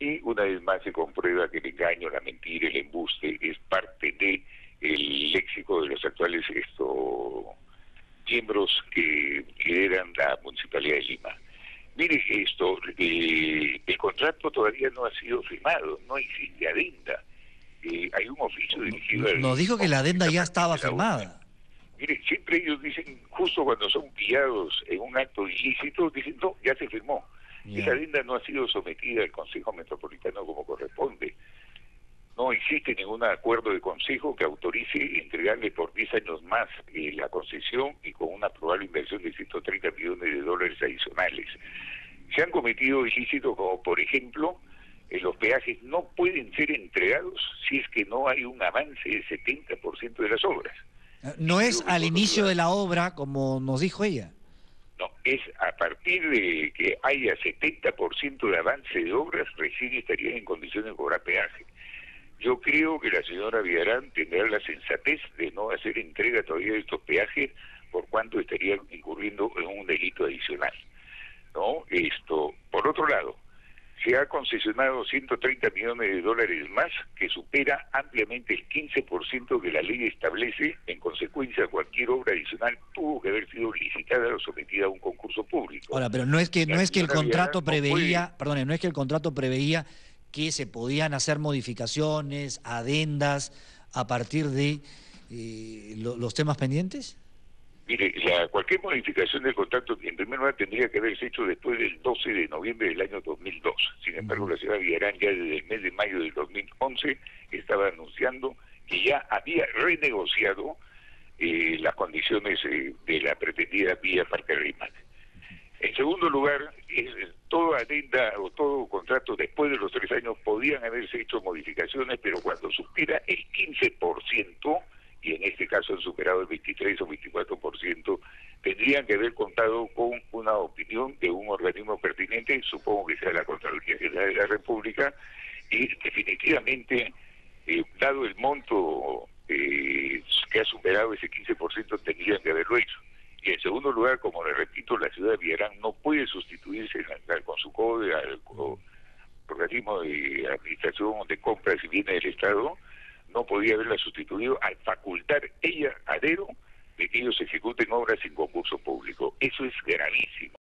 aquí una vez más se comprueba que el engaño, la mentira, el embuste es parte de el léxico de los actuales miembros que lideran la Municipalidad de Lima. Mire el contrato todavía no ha sido firmado, no existe adenda. Hay un oficio dirigido al... Nos dijo que la adenda ya estaba firmada. Mire, siempre ellos dicen, justo cuando son pillados en un acto ilícito, dicen, no, ya se firmó. Esa adenda no ha sido sometida al Consejo Metropolitano como corresponde. No existe ningún acuerdo de consejo que autorice entregarle por 10 años más la concesión y con una probable inversión de 130 millones de dólares adicionales. Se han cometido ilícitos como, por ejemplo, los peajes no pueden ser entregados si es que no hay un avance del 70% de las obras. No es al inicio de la obra, como nos dijo ella. No, es a partir de que haya 70% de avance de obras, recién estarían en condiciones de cobrar peaje. Yo creo que la señora Villarán tendrá la sensatez de no hacer entrega todavía de estos peajes, por cuanto estaría incurriendo en un delito adicional, ¿no? Por otro lado, se ha concesionado 130 millones de dólares más, que supera ampliamente el 15% que la ley establece. En consecuencia, cualquier obra adicional tuvo que haber sido licitada o sometida a un concurso público. Ahora, pero no es que el contrato preveía, perdone, no es que el contrato preveía que se podían hacer modificaciones, adendas, a partir de los temas pendientes. Mire, cualquier modificación del contrato, en primer lugar, tendría que haberse hecho después del 12 de noviembre del año 2002. Sin embargo, la señora Villarán ya desde el mes de mayo del 2011 estaba anunciando que ya había renegociado las condiciones de la pretendida vía Parque Rímac. En segundo lugar, toda adenda o todo contrato después de los 3 años podían haberse hecho modificaciones, pero cuando supera el 15%, y en este caso han superado el 23 o 24%, tendrían que haber contado con una opinión de un organismo pertinente, supongo que sea la Contraloría General de la República, y definitivamente, dado el monto que ha superado ese 15%, tendrían que haberlo hecho. Y en segundo lugar, como le repito, la ciudad de Villarán no puede sustituirse con su CODE al organismo de administración de compras y bienes del Estado, no podía haberla sustituido al facultar ella a dedo de que ellos ejecuten obras sin concurso público. Eso es gravísimo.